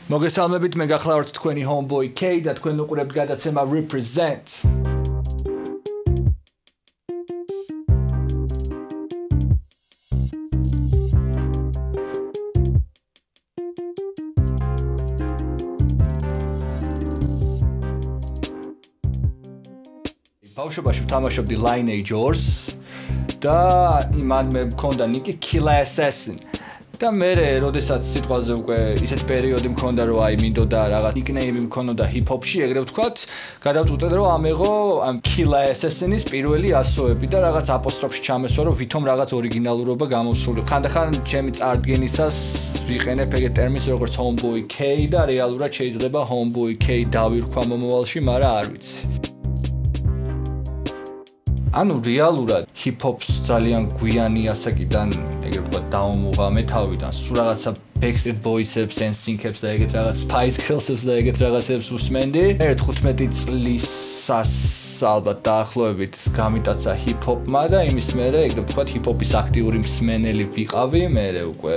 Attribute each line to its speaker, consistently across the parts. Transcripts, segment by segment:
Speaker 1: მოგესალმებით, მე გახლავართ თქვენი Homeboy K და თქვენ უყურებთ გადაცემა Represent. ბავშვობაში ვთამაშობდი Lineage-ს და იმან მე მქონდა ნიკი Killer Assassin. და მე როდესაც სიტყვაზე უკვე ისეთ პერიოდი მქონდა რომ აი მინდოდა რაღაც ნიკნეიმი მქონოდა ჰიპ-ჰოპში, ეგრე ვთქვათ, გადავწყვიტე რომ ამეღო ამ Killer Assassin-ის პირველი ასოები და რაღაც აპოსტროფში ჩამესვა რომ ვითომ რაღაც ორიგინალურობა გამოსული. ხანდახან ჩემი წარდგენისას ვიყენებ ეგეთ ტერმინს როგორც Homeboy K და რეალურად შეიძლება Homeboy K დავირქვა მომავალში, მაგრამ არ ვიცი. ანუ რეალურად ჰიპ-ჰოპს ძალიან გვიანი ასაკიდან ეგრე ვთქვათ დაუმუღამე თავიდან. სულ რაღაცა Backstreet Boys-ებს, NSYNC-ებს და ეგეთ რაღაც Spice Girls-ებს და ეგეთ რაღაცებს უსმენდი. 15 წლისას ალბათ დაახლოებით გამიტაცა ჰიპ-ჰოპმა და იმის მერე ეგრე ვთქვათ ჰიპ-ჰოპის აქტიური მსმენელი ვიყავი. მე უკვე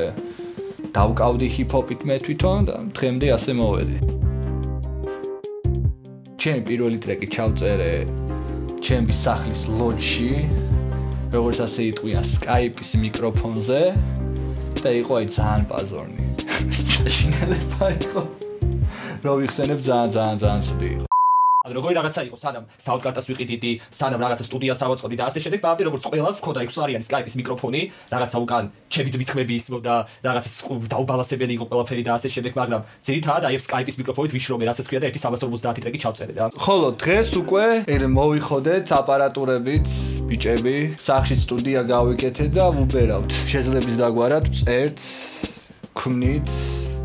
Speaker 1: დავკავდი ჰიპ-ჰოპით მე თვითონ და დღემდე ასე მოვედი. ჩემი პირველი ტრეკი ჩავწერე ჩემი სახლის ლოჯში, როგორც ასე იტყვიან, Skype-ის მიკროფონზე და იყო აი ძალიან პაზორნი. შინელება იყო. რო ვიხსენებ ძალიან ცუდი იყო. ანუ როგორი რაღაცა იყო, სანამ საუთკარტას ვიყიდიდი, სანამ რაღაცა სტუდიას ავაწყობდი და ასე შემდეგ, ბავშვი როგორც ყველას მქონდა 6-არიანი Skype-ის მიკროფონი, რაღაცა უკან ჩემი ძმის ხმები ისმოდა, რაღაცა დაუბალანსებელი იყო ყველაფერი და ასე შემდეგ, მაგრამ ძირითადად აი Skype-ის მიკროფონით ვიშრომე, რასაც ქვია და 1350 ტრეკი ჩავწერე და. ხოლო დღეს უკვე მოვიხოდეთ აპარატურებით, ბიჭები, სახში სტუდია გავიკეთეთ და ვუბერავთ. შეძლებს დაგვარად, წერთ, ქმნით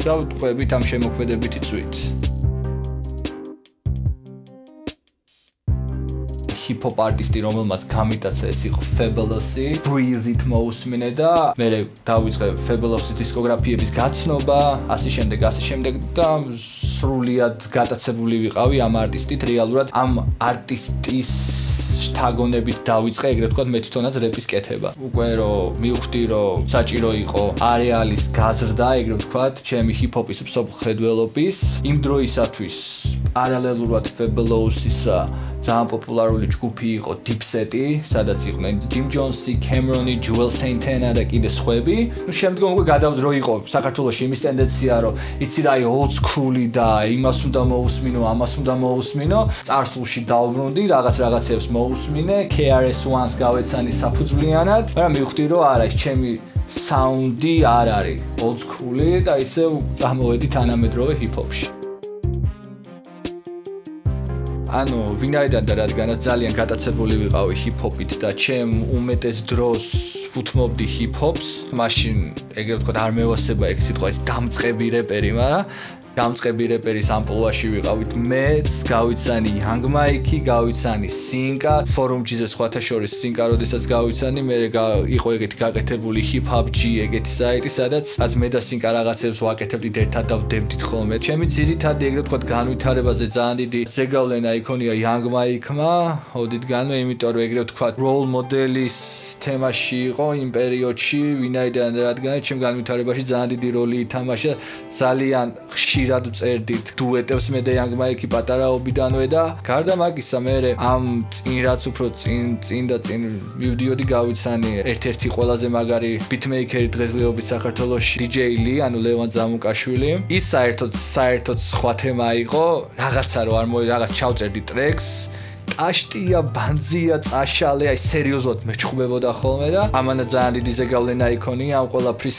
Speaker 1: და ვტყვებით ამ შემოქმედებითი წვით. ჰიპ-ჰოპ არტისტი, რომელმაც გამიტაცა ეს იყო Fabulous-ი, Breathe-ით მოусმინე და მე დავიწყე Fabulous-ის დისკოგრაფიების გაცნობა, ასე შემდეგ და სრულიად გატაცებული ვიყავი ამ არტისტით, რეალურად ამ არტისტის შთაგონებით დავიწყე, ეგრე ვთქვათ, მე თვითონაც რეპის კეთება. უკვე რომ მივხვდი, რომ საჭირო იყო არეალის გაზრდა, ეგრე ვთქვათ, ჩემი ჰიპ-ჰოპის მსოფლმხედველობის, იმ დროისათვის პარალელურად Fabulous-ისა ძალიან პოპულარული ჯგუფი იყო Dipset-ი, სადაც იყვნენ Jim Jones-ი, Cameron-ი, Juelz Santana და კიდე სხვები. ნუ შემდგომ უკვე გადავდრო იყო საქართველოში იმის ტენდენცია, რომ იცი რა, old school-ი და იმას უნდა მოусმინო, ამას უნდა მოусმინო, წარსულში დავბრუნდი, რაღაცებს მოусმინე, KRS-One-ს გავეცანი საფუძვლიანად, მაგრამ მივხვდი, რომ არა, ეს ჩემი საუნდი არ არის old school-ი და ისევ წამოვედი თანამედროვე ჰიპ-ჰოპში. ანუ ვინაიდან და რადგანაც ძალიან გატაცებული ვიყავი ჰიპ-ჰოპით და ჩემ უმეტეს დროს ვუთმობდი ჰიპ-ჰოპს, მაშინ ეგრე ვთქვათ არ მევასება ეგ სიტყვა ის დამწყები რეპერი, მაგრამ დამწყები რეპერის ამპლუაში ვიყავით მეც, გავიცანი Young Mike-ი, გავიცანი Sinka, ფორუმჯიზე სხვათა შორის Sinka, როდესაც გავიცანი, მე იყო ეგეთი გაკეთებული hip-hop-G ეგეთი საიტი, სადაც მე და Sinka რაღაცებს ვაკეთებდით ერთად და ვდებდით ხოლმე. ჩემი ძირითადი ეგრე ვთქვათ განვითარებაზე ძალიან დიდი ზეგავლენა იქონია Young Mike-მა, ოდითგანვე, იმიტომ რომ ეგრე ვთქვათ role model-ის თემაში იყო იმ პერიოდში, ვინაიდან რადგან ჩემ განვითარებაში ძალიან დიდი როლი ითამაშა, ძალიან ხშირად წერდით დუეტებს მე და Young Mike-ი პატარაობიდანვე და გარდა მაგისა მე ამ წინ რაც უფრო წინ მივდიოდი გავიცანი ერთ-ერთი ყველაზე მაგარი beatmaker-ი დღესდღეობის საქართველოში DJ Lee, ანუ ლევან ზამუკაშვილი. ის საერთოდ სხვა თემა იყო, რაღაცა რომ არ რაღაც ჩავწერდი ტრეკს, აშტია, ბანძია, წაშალე, აი სერიოზულად მეჩხუბებოდა ხოლმე და ამანა ძალიან დიდი ზეგავლენა იქონია ამ ყველაფრის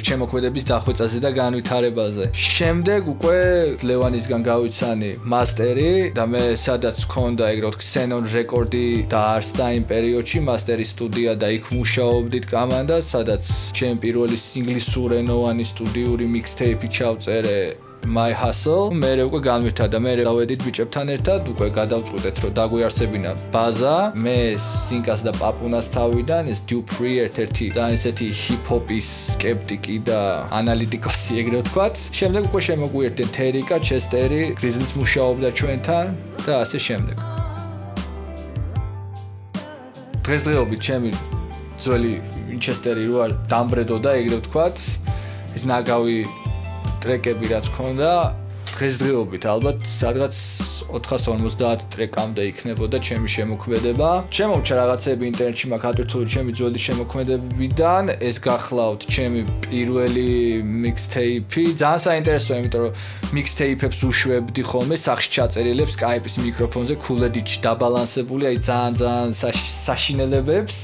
Speaker 1: შემოქმედების დახვეწაზე და განვითარებაზე. შემდეგ უკვე ლევანისგან გავიცანი მასტერი და მე სადაც მქონდა ეგრე ვთქვათ Xenon რეკორდი დაარსდა იმ პერიოდში მასტერის სტუდია და იქ მუშაობდით კამანდა, სადაც ჩემი პირველი ინგლისურენოვანი სტუდიური mixtape-ი ჩავწერე My Hustle. მე უკვე განვითარდა, მე დავედით ბიჭებთან ერთად, უკვე გადავწყვიტეთ, რომ დაგვიარსებინა ბაზა. მე Sinkas და პაპუნას თავიდან, ეს Dupree ერთ-ერთი და ესეთი ჰიპ-ჰოპის სკეპტიკი და ანალიტიკოსი ეგრე ვთქვათ. შემდეგ უკვე შემოგვიერთდნენ თერიკა, ჩესტერი, გრიზლის მუშაობდა ჩვენთან და ასე შემდეგ. დღესდღეობით ჩემი ძველი Winchester-ი რო არ დამბრედოდა ეგრე ვთქვათ, ეს ნაგავი ტრეკები რაც ქონდა დღესდღეობით ალბათ სადღაც 450 ტრეკამდე იქნებოდა ჩემი შემოქმედება. შემოვჭა რაღაცები ინტერნეტში მაგ ატვირთული ჩემი ძველი შემოქმედებიდან, ეს გახლავთ ჩემი პირველი mixtape. ძალიან საინტერესოა, იმიტომ რომ mixtape-ებს უშვებდი ხოლმე სახში ჩაწერილებს Skype-ის მიკროფონზე cool-edge დაბალანსებული, აი ძალიან საშინელებებს.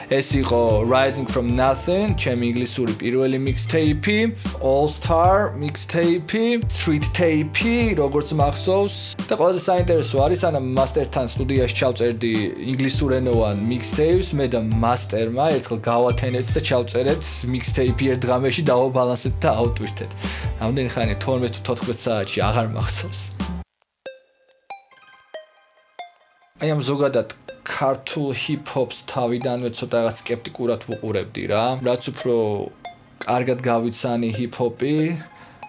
Speaker 1: ეს იყო Rising from Nothing, ჩემი ინგლისური პირველი mixtape, All Star mixtape, Street tape, როგორც მახსოვს. და ყველაზე საინტერესო არის, ანამ მასტერთან სტუდიაში ჩავწერდი ინგლისურენოვან mixtapes, მე და მასტერმა ერთხელ გავათენეთ და ჩავწერეთ mixtape ერთ დღამში დავაბალანსეთ და ავტვირთეთ. რამდენი ხანი 12 თუ 14 საათში აღარ მახსოვს. აი ამ ზოგადად ქართულ ჰიპ-ჰოპს თავიდანვე ცოტა რაღაც სკეპტიკურად ვუყურებდი რა. რაც უფრო კარგად გავიცანი ჰიპ-ჰოპი,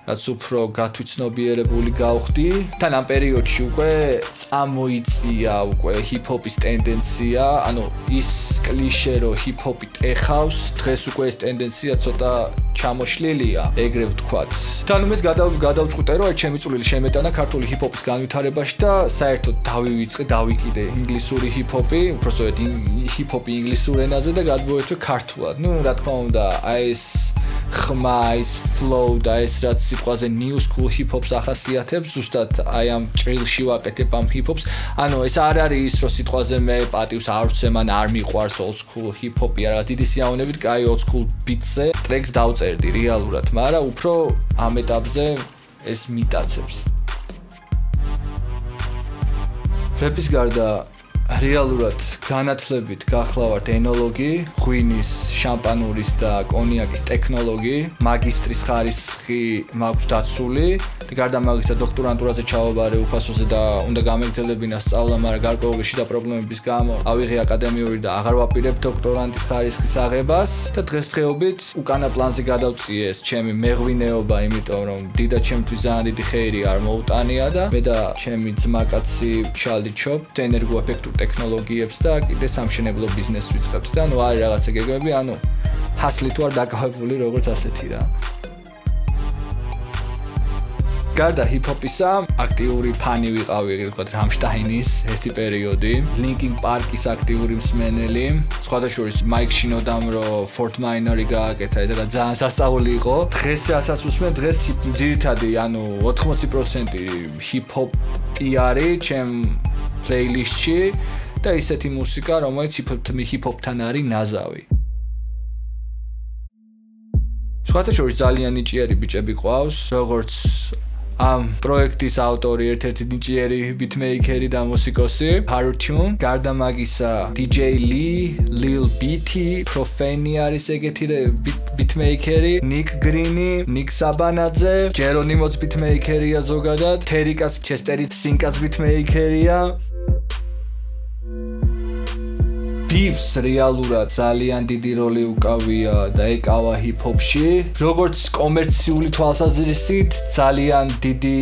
Speaker 1: რაც უფრო გათვითცნობიერებული გავხდი. თან ამ პერიოდში უკვე წამოიწია უკვე ჰიპ-ჰოპის ტენდენცია, ანუ ის კლიშე რომ ჰიპ-ჰოპი ტეხავს, დღეს უკვე ეს ტენდენცია ცოტა ჩამოშლილია, ეგრე ვთქვათ. თან უმეს გადავწყვიტე რომ აი ჩემი წვლილი შემეტანა ქართული ჰიპ-ჰოპის განვითარებაში და საერთოდ დავიკიდე ინგლისური ჰიპ-ჰოპი, უბრალოდ ჰიპ-ჰოპი ინგლისურ ენაზე და გადმოვეთვე ქართულად. ნუ რა თქმა უნდა, აი ეს ხმა, ის flow და ეს რაც სიტყვაზე new school hip-hops ახასიათებს, ზუსტად აი ამ ჭრილში ვაკეთებ ამ hip-hops. ანუ ეს არ არის ის, რომ სიტყვაზე მე პატივს არ ვცემ, ან არ მიყვარს old school hip-hop-ი, რა დიდი სიამოვნებით, კაი old school beats-ზე ტრეკს დავწერდი რეალურად, მაგრამ უფრო ამ ეტაპზე ეს მიტაცებს. რეპის გარდა რეალურად განათლებით გახლავართ ენოლოგი, ღვინის, შამპანურის და კონიაკის ტექნოლოგი, მაგისტრის ხარისხი მაქვს დაცული. გარდა მაგისა დოქტორანტურაზე ჩავაბარე უფასოზე და უნდა გამეგრძელებინა სწავლა, მაგრამ გარკვეული შიდა პრობლემების გამო ავიღე აკადემიური და აღარ ვაპირებ დოქტორანტის ხარისხის აღებას და დღესდღეობით უკანა პლანზე გადავწიე ეს ჩემი მეღვინეობა, იმიტომ რომ დიდად ჩემთვის ძალიან დიდი ხეირი არ მოუტანია და მე და ჩემი ძმაკაცი ჩალიჩობ ენერგოეფექტურ ტექნოლოგიებს და კიდე სამშენებლო ბიზნესს ვიწყებთ და ნუ არის რაღაცა გეგმები, ანუ ჰასლით ვარ დაკავებული როგორც ასეთი რა. გარდა ჰიპ-ჰოპისა, აქტიური ფანი ვიყავი, ვთქვათ, რამშტაინის ერთი პერიოდი, ლინკინ პარკის აქტიური მსმენელი, სხვადასხვა მაიკ შინოდამ რომ Fort Minor-ი გააკეთა, ეს ძალიან სასწაული იყო. დღეს რასაც ვუსმენ, დღეს ძირითადი, ანუ 80% ჰიპ-ჰოპი არის ჩემ პლეილისტში და ისეთი მუსიკა, რომელიც ჰიპ-ჰოპთან არის ნაზავი. სხვადასხვა ძალიან ნიჭიერი ბიჭები ყავს, როგორც ამ პროექტის ავტორი, ერთ-ერთი ნიჭიერი ბიტმეიკერი და მუსიკოსი, Harutune, გარდა მაგისა DJ Lee, Lil BT, Profane არის ეგეთი ბიტმეიკერი, Nick Green-ი, Nick Sabanadze, Geronimo's ბიტმეიკერია ზოგადად, Terika's Chesteris Sinkas ბიტმეიკერია. Beefs რეალურად ძალიან დიდი როლი უკავია და ეკავა ჰიპ-ჰოპში. როგორც კომერციული თვალსაზრისით ძალიან დიდი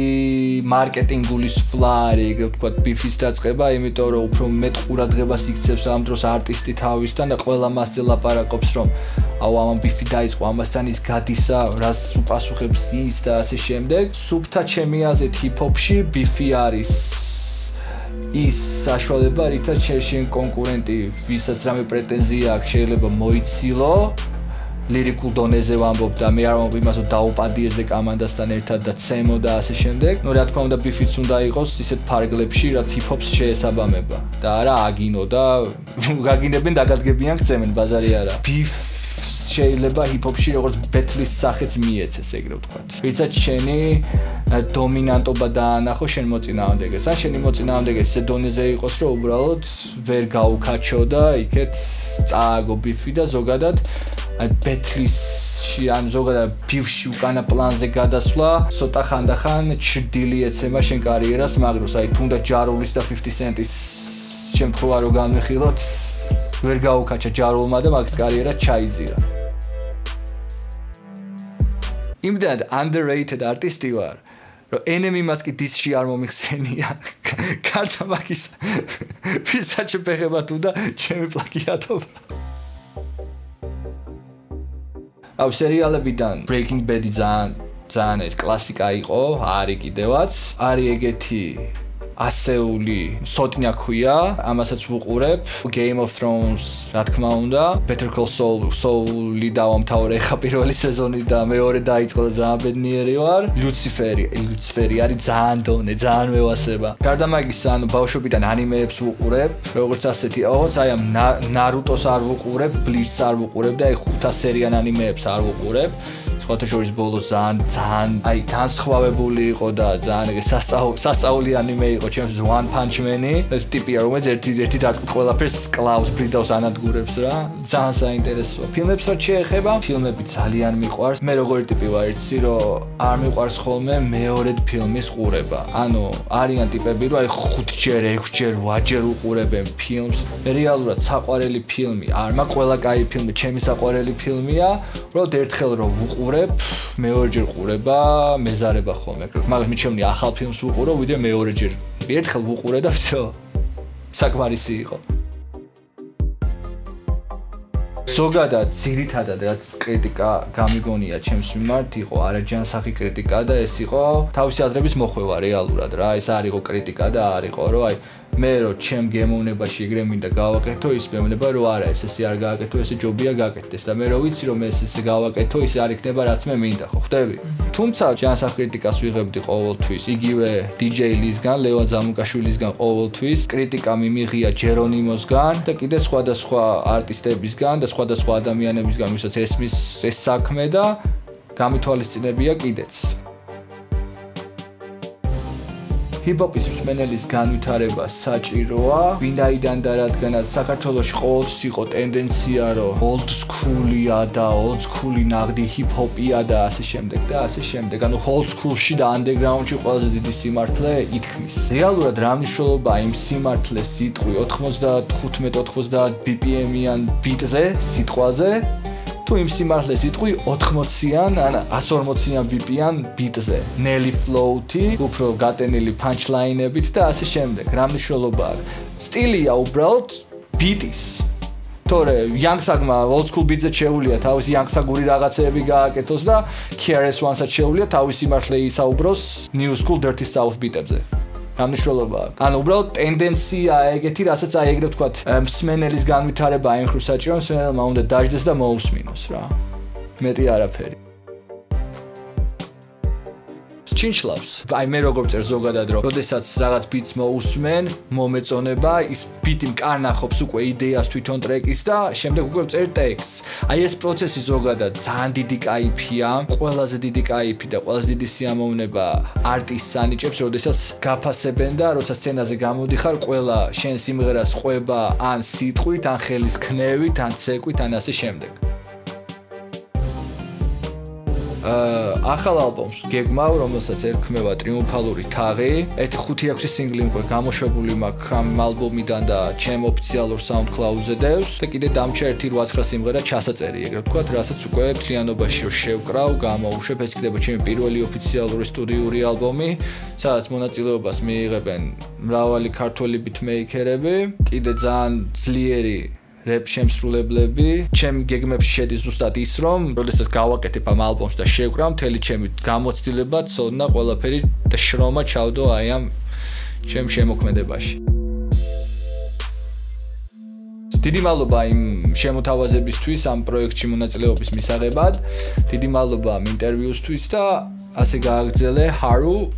Speaker 1: მარკეტინგული სვლა არის, ეგრე ვთქვათ, Beefs-ის დაწყება, იმიტომ რომ უფრო მეტ ყურადღებას იქცევს ამ დროს არტისტი თავისთან და ყველა მასზე ლაპარაკობს, რომ აუ ამ Beef-ი დაიწყო, ამასთან ის გადისა, რას უპასუხებს ის და ასე შემდეგ. სუფთა ჩემი აზრით ჰიპ-ჰოპში Beef-ი არის ის საშუალება, რითაც შენ კონკურენტი, ვისაც რამე პრეტენზია აქვს, შეიძლება მოიცილო. ლირიკულ დონეზე ვამბობ და მე არ ვამბობ იმას, რომ დაუპადიეზე კამანდასთან ერთად და ცემო და ასე შემდეგ. ნუ რა თქმა უნდა, Beef-იც უნდა იყოს ისეთ ფარგლებში, რაც ჰიპ-ჰოპს შეესაბამება და არა აგინო და გაგინებენ დაგადგებიან გცემენ, ბაზარი არა. Beef შეიძლება ჰიპ-ჰოპში როგორც ბეთლის სახეც მიეცეს, ეგრე ვთქვათ. რითაც შენი დომინანტობა დაანახო შენ მოწინააღმდეგეს. ან შენი მოწინააღმდეგე ისე დონეზე იყოს, რომ უბრალოდ ვერ გაუკაჩო და იქეთ წააგო Beef-ი და ზოგადად აი ბეთლისში ან ზოგადად Beef-ში უკანა პლანზე გადასვლა, ცოტა ხანდახან ჩრდილი ეცემა შენ კარიერას მაგროს. აი თუნდაც ჯარულის და 50 Cent-ის შემთხვევა რო განვიხილოთ, ვერ გაუკაჩა ჯარულმა და მაგის კარიერა ჩაიძირა. იმდენად underrated არტისტი ვარ, რომ Enemy-მაც კი დისში არ მომიხსენია. გარდა მაგისა, ვისაც შეფეხებათ უნდა ჩემი პლაგიატობა. აუ სერიალებიდან Breaking Bad-ი ძალიან ძალიან ეს კლასიკა იყო, არის კიდევაც. არის ეგეთი ასეული სოტნია ქვია, ამასაც ვუყურებ. Game of Thrones, რა თქმა უნდა, Better Call Saul-ი დავამთავრე ხა პირველი სეზონი და მეორე დაიწყო და ძალიან ბედნიერი ვარ. Lucifer-ი არის ძალიან დონე, ძალიან მევასება. გარდა მაგისა, ანუ ბავშვობიდან ანიმეებს ვუყურებ, როგორც ასეთი, ოღონდ აი ამ Naruto-ს არ ვუყურებ, Bleach-ს არ ვუყურებ და აი 500 სერიან ანიმეებს არ ვუყურებ. სხვათა შორის ბოლოს ძალიან აი განსხვავებული იყო და ძალიან ეგ სასწაული ანიმე იყო ჩემთვის One Punch Man-ი. ეს ტიპია, რომელიც ერთი დარტყმით ყველაფერს კლავს, ბრიდავს, ანადგურებს რა. ძალიან საინტერესოა. ფილმებს რაც შეეხება, ფილმები ძალიან მიყვარს. მე როგორი ტიპი ვარ, იცი რომ არ მიყვარს ხოლმე მეორედ ფილმის ყურება. ანუ არიან ტიპები, რომ აი 5ჯერ, 6ჯერ, 8ჯერ უყურებენ ფილმს. რეალურად საყვარელი ფილმი არ მაქვს, ყველა კაი ფილმი ჩემი საყვარელი ფილმია, რომ ერთხელ რომ ვუყურებ მეორეჯერ ყურება მეზარება ხოლმე. მაგრამ მიჩემნია ახალ ფილმს ვუყურო, ვიდრე მეორეჯერ. ერთხელ ვუყურე და всё. საკმარისი იყო. ზოგადად, ძირითადად რაც კრიტიკა გამიგონია ჩემს მიმართ იყო არაჯანსაღი კრიტიკა და ეს იყო თავისი აზრების მოხვევა რეალურად რა. ეს არ იყო კრიტიკა და არ იყო რომ აი მე რომ ჩემ გემოვნებაში ეგრე მინდა გავაკეთო, ის მეუბნება რომ არა, ესე არ გააკეთო, ესე ჯობია გააკეთდეს და მე რომ ვიცი რომ ეს ესე გავაკეთო, ის არ იქნება რაც მე მინდა, ხო ხვდები? თუმცა ჯანსაღ კრიტიკას ვიღებდი ყოველთვის. იგივე DJ ლისგან, ლევან ზამუკაშვილისგან ყოველთვის კრიტიკა მიმიღია ჯერონიმოსგან და კიდე სხვადასხვა არტისტებისგან და სხვადასხვა ადამიანებისგან, ვისაც ესმის ეს საქმე და გამითვალისწინებია კიდეც. ჰიპ-ჰოპის მსმენელის განვითარება საჭიროა, ვინაიდან და რადგანაც საქართველოში ყოველთვის იყო ტენდენცია, რომ old school-ია და old school-ი ნაღდი ჰიპ-ჰოპია და ასე შემდეგ და ასე შემდეგ. ანუ old school-ში და underground-ში ყველაზე დიდი სიმართლე ითქმის. რეალურად რა მნიშვნელობაა იმ სიმართლეს სიტყვი 95-90 BPM-იან ბიტზე, სიტყვაზე? თუ იმ სიმართლეს სიტყვი 80-იან, ან 140-იან BPM-იან ბიტზე. Nelly flow-ი, უფრო გატენილი punchline-ებით და ასე შემდეგ. რა მნიშვნელობა აქვს? სტილია უბრალოდ ბიტის. თორე young-sagმა old school beat-ზე შეუულია თავისი young-sagური რაღაცეები გააკეთოს და KRS-One-საც შეუულია თავისი სიმართლე ისაუბროს new school dirty south beat-ებზე. რა მნიშვნელობა აქვს? ანუ უბრალოდ ტენდენცია ეგეთი, რასაც აი ეგრე ვთქვათ, მსმენელის განვითარება აი მხრივ საჭირო, მსმენელმა უნდა დაждდეს და მოусმინოს რა. მეტი არაფერი. ჩინჩლავს. აი მე როგორ წერ ზოგადად რომ როდესაც რაღაც ბიტს მოусმენ, მომეწონება, ის ბიტი მკარნახობს უკვე იდეას თვითონ ტრეკის და შემდეგ უკვე წერ ტექსტს. აი ეს პროცესი ზოგადად ძალიან დიდი кайფია, ყველაზე დიდი кайფი და ყველაზე დიდი სიამოვნება არტისტს ანიჭებს, როდესაც გაფასებენ და როცა სცენაზე გამოდიხარ, ყველა შენ სიმღერას ყვება ან სიტყვით, ან ხელის ქნევით, ან ცეკვით, ან ასე შემდეგ. ახალ ალბომს გეგმავ, რომელსაც ერქმევა ტრიუმფალური თაღი. ერთი 5-6 სინგლი უკვე გამოშვებული მაქვს ამ ალბომიდან და ჩემ ოფიციალურ SoundCloud-ზე დევს და კიდე დამჭა ერთი 8-9 სიმღერა ჩასაწერი, ეგრე ვთქვათ, რასაც უკვე მთლიანობაში შევკრავ, გამოვუშვებ. ეს იქნება ჩემი პირველი ოფიციალური სტუდიური ალბომი, სადაც მონაწილეობას მიიღებენ მრავალი ქართველი ბიტმეიკერები, კიდე ძალიან ძლიერი rap შემსრულებლები. ჩემ გეგმებში შედის ზუსტად ის, რომ როდესაც გავაკეთებ ამ ალბომს და შევკრავ, მთელი ჩემი გამოცდილება, ცოდნა, ყველაფერი და შრომა ჩავდო აი ამ ჩემ შემოქმედებაში. დიდი მადლობა იმ შემოთავაზებისთვის ამ პროექტში მონაწილეობის მისაღებად. დიდი მადლობა ამ ინტერვიუსთვის და ასე გააგრძელე Haru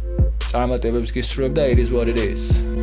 Speaker 1: წარმატებებს გისურვებ და it is what it is.